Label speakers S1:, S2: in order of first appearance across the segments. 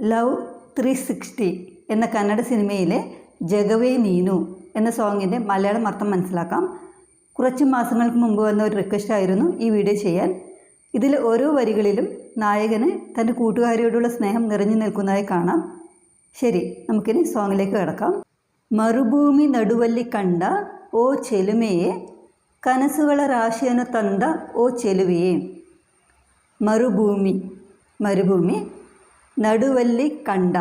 S1: Love 360 എന്ന കന്നഡ സിനിമയിലെ ജഗവേ നീനു എന്ന സോങ്ങിൻ്റെ മലയാളം അർത്ഥം മനസ്സിലാക്കാം. കുറച്ച് മാസങ്ങൾക്ക് മുമ്പ് വന്ന ഒരു റിക്വസ്റ്റ് ആയിരുന്നു ഈ വീഡിയോ ചെയ്യാൻ. ഇതിൽ ഓരോ വരികളിലും നായകന് തൻ്റെ കൂട്ടുകാരിയോടുള്ള സ്നേഹം നിറഞ്ഞു നിൽക്കുന്നതായി കാണാം. ശരി, നമുക്കിനി സോങ്ങിലേക്ക് കിടക്കാം. മറുഭൂമി നടുവല്ലി കണ്ട ഓ ചെലുമയെ, കനസുകള രാശിയನು ತಂದ ഓ ചെലുവയെ. മരുഭൂമി നടുവല്ലി കണ്ട,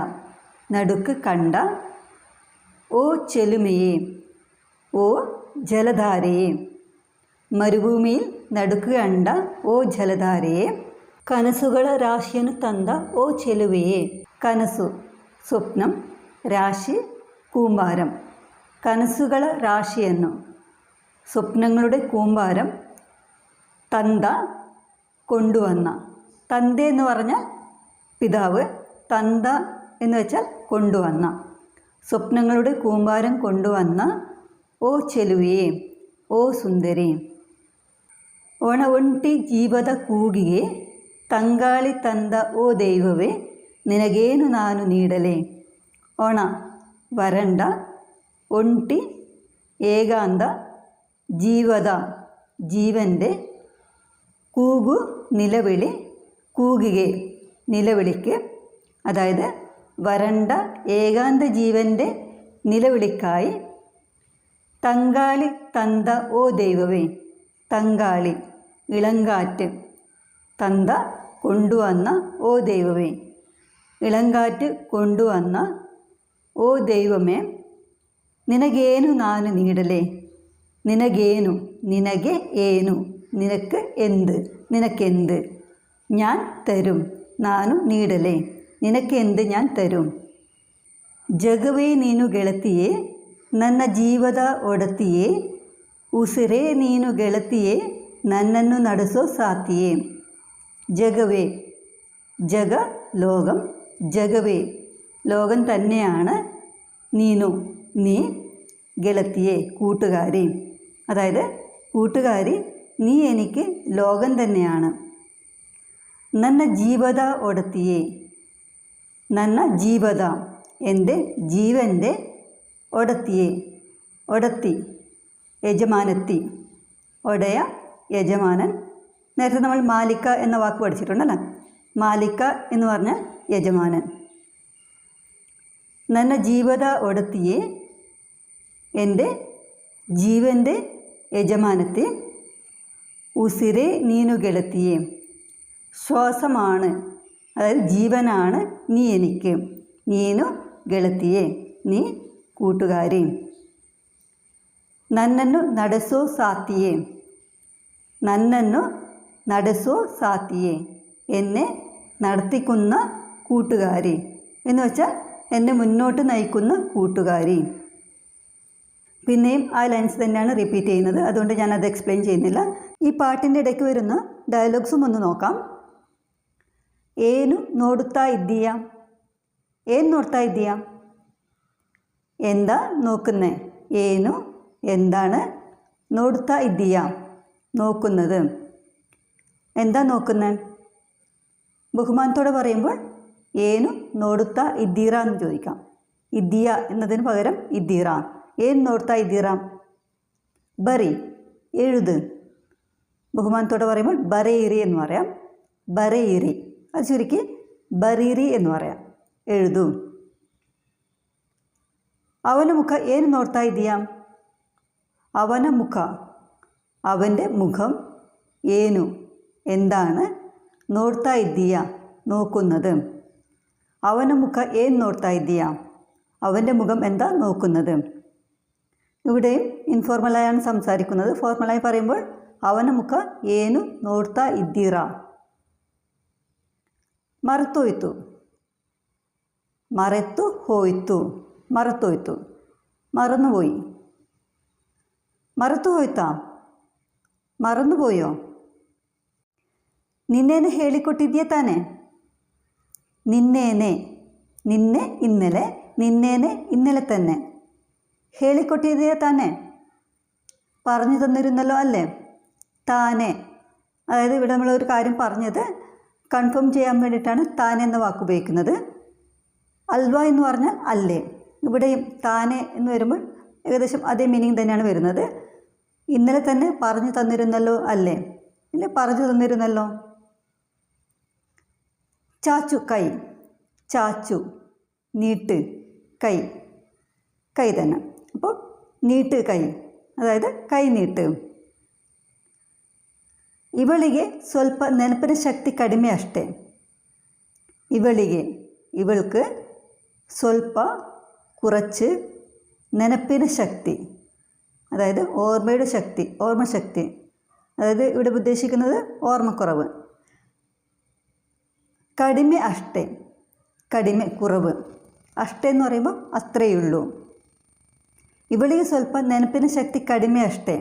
S1: നടുക്ക് കണ്ട, ഓ ചെലുമയെ, ഓ ജലധാരയെ. മരുഭൂമിയിൽ നടുക്ക് കണ്ട ഓ ജലധാരയെ, കനസുകള രാശിയನು ತಂದ ഓ ചെലുവയെ. കനസു സ്വപ്നം, രാശി കൂമ്പാരം. കനസുകള രാശിയെന്നു സ്വപ്നങ്ങളുടെ കൂമ്പാരം, തന്ത കൊണ്ടുവന്ന. തന്ത എന്ന് പറഞ്ഞാൽ പിതാവ്, തന്ത എന്ന് വെച്ചാൽ കൊണ്ടുവന്ന. സ്വപ്നങ്ങളുടെ കൂമ്പാരം കൊണ്ടുവന്ന ഓ ചെലുവയെ, ഓ സുന്ദരി. ಒಣ ಒಂಟಿ ಜೀವದ ಕೂಗಿಗೆ ತಂಗಾಳಿ ತಂದ ಓ ದೈವವೇ, ನಿನಗೇನು ನಾನು ನೀಡಲೇ. ಒಣ വരണ്ട, ഒണ്ടി ഏകാന്ത, ജീവത ജീവൻ്റെ, കൂകു നിലവിളി, കൂകികെ നിലവിളിക്ക്. അതായത് വരണ്ട ഏകാന്ത ജീവൻ്റെ നിലവിളിക്കായി തങ്കാളി തന്ത ഓ ദൈവവേ. തങ്കാളി ഇളങ്കാറ്റ്, തന്ത കൊണ്ടുവന്ന ഓ ദൈവവേ, ഇളങ്കാറ്റ് കൊണ്ടുവന്ന ഓ ദൈവമേ. നിനഗേനു നാനു നീടലേ. നിനഗേനു നിനಗೆ ಏನು, നിനക്ക് എന്ത്, നിനക്കെന്ത്. ഞാൻ തരും, നാനു നീടലേ, നിനക്ക് എന്ത് ഞാൻ തരും. ಜಗವೇ ನೀನು ಗೆಳತಿಯೇ, ನನ್ನ ಜೀವದ ಒಡತಿಯೇ, ಉಸಿರೇ ನೀನು ಗೆಳತಿಯೇ, ನನ್ನನ್ನು ನಡೆಸೋ ಸಾತಿಯೇ. ജഗവേ, ജഗ ലോകം, ജഗവേ ലോകം തന്നെയാണ്, നീനു നീ, ಗೆಳತಿയെ കൂട്ടുകാരി. അതായത് കൂട്ടുകാരി, നീ എനിക്ക് ലോകം തന്നെയാണ്. ನನ್ನ ಜೀವದ ಒಡತಿಯೇ, ನನ್ನ ಜೀವದ എൻ്റെ ജീവൻ്റെ, ഒടത്തിയെ ഒടത്തി യജമാനത്തി, ഒടയ യജമാനൻ. നേരത്തെ നമ്മൾ മാലിക്ക എന്ന വാക്ക് പഠിച്ചിട്ടുണ്ടല്ലേ. മാലിക്ക എന്ന് പറഞ്ഞാൽ യജമാനൻ. ನನ್ನ ಜೀವದ ಒಡತಿയെ, എൻ്റെ ജീവൻ്റെ യജമാനത്തെ. ഉസിരേ നീനു ಗೆಳತಿയെ, ശ്വാസമാണ്, അതായത് ജീവനാണ് നീ എനിക്ക്. നീനു ಗೆಳತಿയെ, നീ കൂട്ടുകാരി. നന്നന്നു നടസോ സാത്തിയെ, നന്നന്നു നടസോ സാത്തിയെ, എന്നെ നടത്തിക്കുന്ന കൂട്ടുകാരി എന്ന് വെച്ചാൽ എന്നെ മുന്നോട്ട് നയിക്കുന്ന കൂട്ടുകാരി. പിന്നെയും ആ ലൈൻസ് തന്നെയാണ് റിപ്പീറ്റ് ചെയ്യുന്നത്, അതുകൊണ്ട് ഞാനത് എക്സ്പ്ലെയിൻ ചെയ്യുന്നില്ല. ഈ പാട്ടിൻ്റെ ഇടയ്ക്ക് വരുന്ന ഡയലോഗ്സും ഒന്ന് നോക്കാം. ಏನು ನೋಡುತ್ತಾ ಇದ್ದೀಯಾ, ಏನು ನೋಡ್ತಾ ಇದ್ದೀಯಾ. എന്താ നോക്കുന്നേ, ಏನು എന്താണ്, നോടുത്താ ഇದ್ದೀಯಾ നോക്കുന്നത്. എന്താ നോക്കുന്നേ. ബഹുമാനത്തോടെ പറയുമ്പോൾ ಏನು ನೋಡುತ್ತಾ ಇದ್ದೀರಾ എന്ന് ചോദിക്കാം. ഇದ್ದೀಯಾ എന്നതിന് പകരം ഇದ್ದೀರಾ. ಏನು ನೋಡ್ತಾ ಇದ್ದೀರಾ. ബറി എഴുത്. ബഹുമാനത്തോടെ പറയുമ്പോൾ ബറേരി എന്ന് പറയാം. ബറേരി അത് ചുരുക്കി ബറീരി എന്ന് പറയാം. എഴുതൂ. ಅವನ ಮುಖ ಏನು ನೋಡ್ತಾ ಇದ್ದೀಯಾ. ಅವನ ಮುಖ അവൻ്റെ മുഖം, ಏನು എന്താണ്, ನೋಡ್ತಾ ಇದ್ದೀಯಾ നോക്കുന്നത്. അവന മുഖ ಏನು ನೋಡ್ತಾ ಇದ್ದೀಯಾ, അവൻ്റെ മുഖം എന്താ നോക്കുന്നത്. ഇവിടെയും ഇൻഫോർമലായാണ് സംസാരിക്കുന്നത്. ഫോർമലായി പറയുമ്പോൾ അവന മുഖ ಏನು ನೋಡ್ತಾ ಇದ್ದೀರಾ. മറത്തോಯ್ತು, മറത്തു ಹೋಯ್ತು, മറത്തോಯ್ತು മറന്നുപോയി. മറത്തു ಹೋಯ್ತಾ, മറന്നുപോയോ. നിന്നേനെ ಹೇಳಿಕೊಟ್ಟಿದ್ಯಾ ತಾನೆ. നിന്നേനെ, നിന്നെ ഇന്നലെ, നിന്നേനെ ഇന്നലെ തന്നെ. ಹೇಳಿಕೊಟ್ಟಿದ್ಯಾ ತಾನೆ, പറഞ്ഞു തന്നിരുന്നല്ലോ അല്ലേ. താനെ, അതായത് ഇവിടെ നമ്മളൊരു കാര്യം പറഞ്ഞത് കൺഫേം ചെയ്യാൻ വേണ്ടിയിട്ടാണ് താൻ എന്ന വാക്ക് ഉപയോഗിക്കുന്നത്. അൽവ എന്ന് പറഞ്ഞാൽ അല്ലേ. ഇവിടെയും താനെ എന്ന് വരുമ്പോൾ ഏകദേശം അതേ മീനിങ് തന്നെയാണ് വരുന്നത്. ഇന്നലെ തന്നെ പറഞ്ഞു തന്നിരുന്നല്ലോ അല്ലേ, ഇല്ലേ പറഞ്ഞു തന്നിരുന്നല്ലോ. ചാച്ചു കൈ, ചാച്ചു നീട്ട്, കൈ കൈ തന്നെ. അപ്പോൾ നീട്ട് കൈ, അതായത് കൈ നീട്ട്. ಇವಳಿಗೆ ಸ್ವಲ್ಪ ನೆನಪಿನ ಶಕ್ತಿ ಕಡಿಮೆ ಅಷ್ಟೇ. ಇವಳಿಗೆ ಇವൾക്ക് ಸ್ವಲ್ಪ കുറച്ച് നെനപ്പിന് ശക്തി, അതായത് ഓർമ്മയുടെ ശക്തി, ഓർമ്മശക്തി, അതായത് ഇവിടെ ഉദ്ദേശിക്കുന്നത് ഓർമ്മക്കുറവ്. കടിമെ അഷ്ടേ, കടിമെ കുറവ്, അഷ്ടേ എന്ന് പറയുമ്പോൾ അത്രയുള്ളൂ. ഇവളിಗೆ ಸ್ವಲ್ಪ ನೆನಪಿನ ശക്തി കಡಿಮೆ ಅಷ್ಟೇ,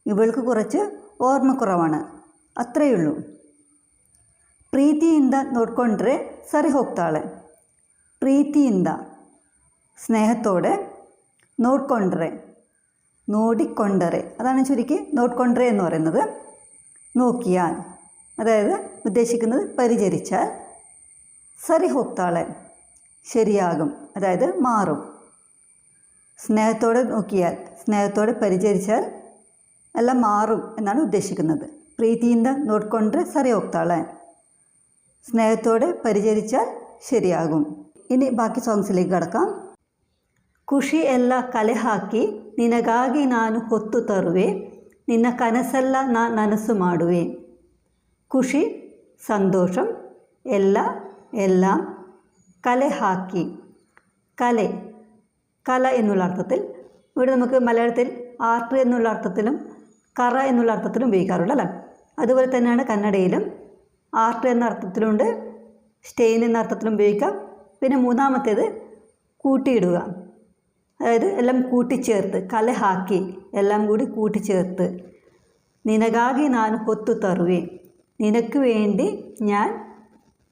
S1: ഇവൾക്ക് കുറച്ച് ഓർമ്മക്കുറവാണ്, അത്രയുള്ളൂ. ಪ್ರೀತಿಯಿಂದ ನೋಡ್ಕೊಂಡ್ರೆ ಸರಿ ಹೋಗ್ತಾಳೆ. ಪ್ರೀತಿಯಿಂದ സ്നേഹത്തോടെ, നോಡ್ಕೊಂಡ್ರೆ നോടിക്കൊണ്ടരെ, അതാണ് ചുരുക്കി നോಡ್ಕೊಂಡ್ರೆ എന്ന് പറയുന്നത്. നോക്കിയാൽ, അതായത് ഉദ്ദേശിക്കുന്നത് പരിചരിച്ചാൽ. സരി ಹೋಗ್ತಾಳೆ ശരിയാകും, അതായത് മാറും. സ്നേഹത്തോടെ നോക്കിയാൽ, സ്നേഹത്തോടെ പരിചരിച്ചാൽ എല്ലാം മാറും എന്നാണ് ഉദ്ദേശിക്കുന്നത്. പ്രീതിಯಿಂದ ನೋಡ್ಕೊಂಡ್ರೆ ಸರಿ ಹೋಗ್ತಾಳೆ, സ്നേഹത്തോടെ പരിചരിച്ചാൽ ശരിയാകും. ഇനി ബാക്കി സോങ്സിലേക്ക് കടക്കാം. ಖುಷಿ ಎಲ್ಲ ಕಲೆ ಹಾಕಿ ನಿನಗಾಗಿ ನಾನು ಹೊತ್ತು ತರುವೆ, ನಿನ್ನ ಕನಸೆಲ್ಲ ನನಸು ಮಾಡುವೆ. ಖುಷಿ സന്തോഷം, എല്ലാം കല ഹാക്കി, കല എന്നുള്ള അർത്ഥത്തിൽ. ഇവിടെ നമുക്ക് മലയാളത്തിൽ ആർട്ട് എന്നുള്ള അർത്ഥത്തിലും കറ എന്നുള്ള അർത്ഥത്തിലും ഉപയോഗിക്കാറുണ്ട് അല്ലേ. അതുപോലെ തന്നെയാണ് കന്നഡയിലും ആർട്ട് എന്ന അർത്ഥത്തിലുണ്ട്, സ്റ്റെയിൻ എന്ന അർത്ഥത്തിലും ഉപയോഗിക്കാം. പിന്നെ മൂന്നാമത്തേത് കൂട്ടിയിടുക, അതായത് എല്ലാം കൂട്ടിച്ചേർത്ത്, കല ഹാക്കി എല്ലാം കൂടി കൂട്ടിച്ചേർത്ത്. നിനಗಾಗಿ ನಾನು ಹೊತ್ತು ತರುವೆ, നിനക്ക് വേണ്ടി ഞാൻ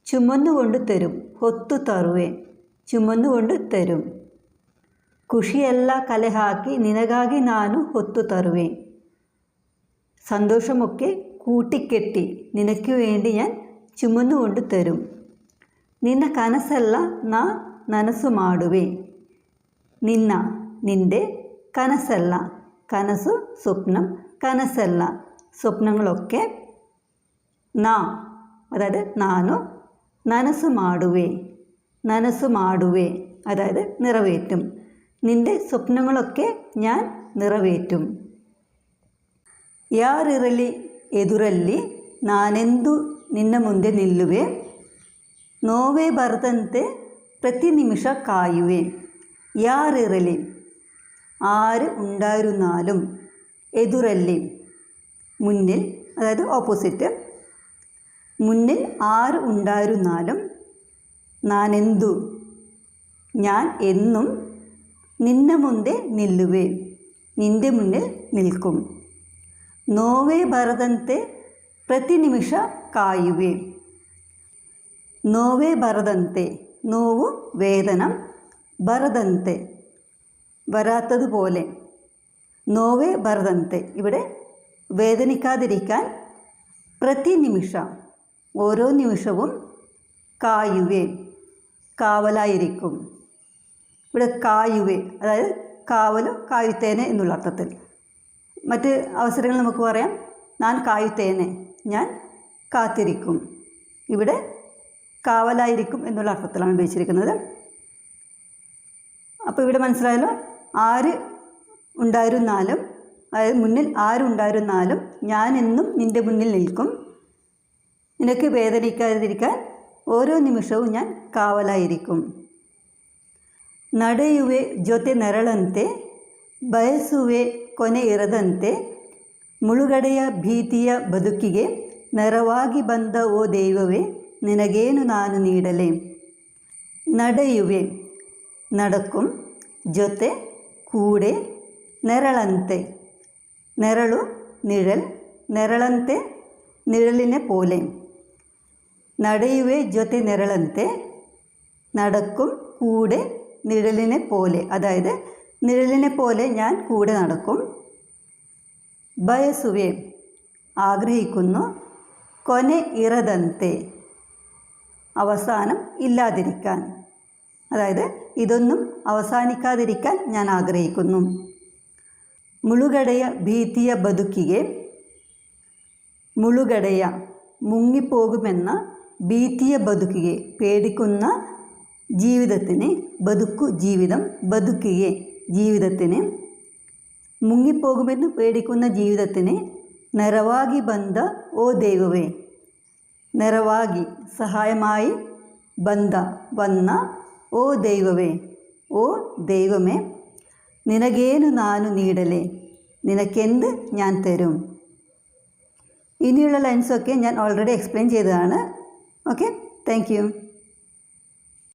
S1: ചുമന്നുകൊണ്ട് തരും. ಹೊತ್ತು ತರುವೆ ചുമന്നുകൊണ്ട് തരും. ಖುಷಿಯೆಲ್ಲ ಕಲೆ ಹಾಕಿ ನಿನಗಾಗಿ ನಾನು ಹೊತ್ತು ತರುವೆ, സന്തോഷമൊക്കെ കൂട്ടിക്കെട്ടി നിനക്ക് വേണ്ടി ഞാൻ ചുമന്നുകൊണ്ട് തരും. നിന്ന കനസല്ല ನನಸು ಮಾಡುವೆ, നിന്റെ കനസല്ല, കനസു സ്വപ്നം, കനസല്ല സ്വപ്നങ്ങളൊക്കെ, അതായത് നാനു, ನನಸು ಮಾಡುವೆ അതായത് നിറവേറ്റും. നിന്റെ സ്വപ്നങ്ങളൊക്കെ ഞാൻ നിറവേറ്റും. ಯಾರಿರಲಿ ಎದುರಲ್ಲಿ ನಾನೆಂದು ನಿನ್ನ ಮುಂದೆ ನಿಲ್ಲುವೆ, ನೋವೇ ಬರದಂತೆ ಪ್ರತಿ ನಿಮಿಷ ಕಾಯುವೆ. ಯಾರಿರಲಿ ആര് ഉണ്ടായിരുന്നാലും, എതുരല്ലി മുന്നിൽ, അതായത് ഓപ്പോസിറ്റ്, മുന്നിൽ ആര് ഉണ്ടായിരുന്നാലും, നാനെന്തു ഞാൻ എന്നും, നിന്ന മുൻപേ നില്ലുവേ നിൻ്റെ മുന്നിൽ നിൽക്കും. നോവേ ബരದಂತೆ ಪ್ರತಿ ನಿಮಿಷ ಕಾಯುವೆ. നോവേ ബരದಂತೆ, നോവു വേദനം, ബരದಂತೆ വരാത്തതുപോലെ. നോവേ ബരದಂತೆ ഇവിടെ വേദനിക്കാതിരിക്കാൻ, പ്രതി നിമിഷ ഓരോ നിമിഷവും, കായുവേ കാവലായിരിക്കും. ഇവിടെ കായുവേ അതായത് കാവലും കായുത്തേനെ എന്നുള്ള അർത്ഥത്തിൽ. മറ്റ് അവസരങ്ങൾ നമുക്ക് പറയാം, ഞാൻ കായുത്തേനെ ഞാൻ കാത്തിരിക്കും. ഇവിടെ കാവലായിരിക്കും എന്നുള്ള അർത്ഥത്തിലാണ് ഉപയോഗിച്ചിരിക്കുന്നത്. അപ്പോൾ ഇവിടെ മനസ്സിലായല്ലോ, ആര് ഉണ്ടായിരുന്നാലും, അതായത് മുന്നിൽ ആരുണ്ടായിരുന്നാലും ഞാൻ എന്നും നിൻ്റെ മുന്നിൽ നിൽക്കും. നിനക്ക് വേദനിക്കാതിരിക്കാൻ ഓരോ നിമിഷവും ഞാൻ കാവലായിരിക്കും. ನಡೆಯುವೆ ಜೊತೆ ನೆರಳಂತೆ, ಬಯಸುವೆ ಕೊನೆ ಇರದಂತೆ, ಮುಳುಗಡೆಯ ಭೀತಿಯ ಬದುಕಿಗೆ ನೆರವಾಗಿ ಬಂದ ಓ ದೈವವೇ ನಿನಗೇನು ನಾನು ನೀಡಲೆ. ನಡೆಯುವೆ നടക്കും, ಜೊತೆ കൂടെ, ನೆರಳಂತೆ ನೆರಳು നിഴൽ, ನೆರಳಂತೆ നിഴലിനെ പോലെ. ನಡೆಯುವೆ ಜೊತೆ ನೆರಳಂತೆ നടക്കും, കൂടെ നിഴലിനെ പോലെ, അതായത് നിഴലിനെ പോലെ ഞാൻ കൂടെ നടക്കും. ബയസുവേ ആഗ്രഹിക്കുന്നു, കൊനെ ഇറದಂತೆ അവസാനം ഇല്ലാതിരിക്കാൻ, അതായത് ഇതൊന്നും അവസാനിക്കാതിരിക്കാൻ ഞാൻ ആഗ്രഹിക്കുന്നു. മുಳುകടയ ഭീതിയ ബದುക്കിಗೆ, മുಳುകടയ മുങ്ങിപ്പോകുമെന്ന ഭീതിയ ബതുക്കിಗೆ പേടിക്കുന്ന ജീവിതത്തിന്, ബതുക്കു ജീവിതം, ബതുക്കിಗೆ ജീവിതത്തിന്, മുങ്ങിപ്പോകുമെന്ന് പേടിക്കുന്ന ജീവിതത്തിന് ನೆರವಾಗಿ ಬಂದ ഓ ദൈവമേ, ನೆರವಾಗಿ സഹായമായി, ಬಂದ വന്ന, ഓ ദൈവമേ ഓ ദൈവമേ, നിനഗേനു നാനു നീടലേ, നിനക്കെന്ത് ഞാൻ തരും. ഇനിയുള്ള ലൈൻസൊക്കെ ഞാൻ ഓൾറെഡി എക്സ്പ്ലെയിൻ ചെയ്തതാണ്. Okay, thank you.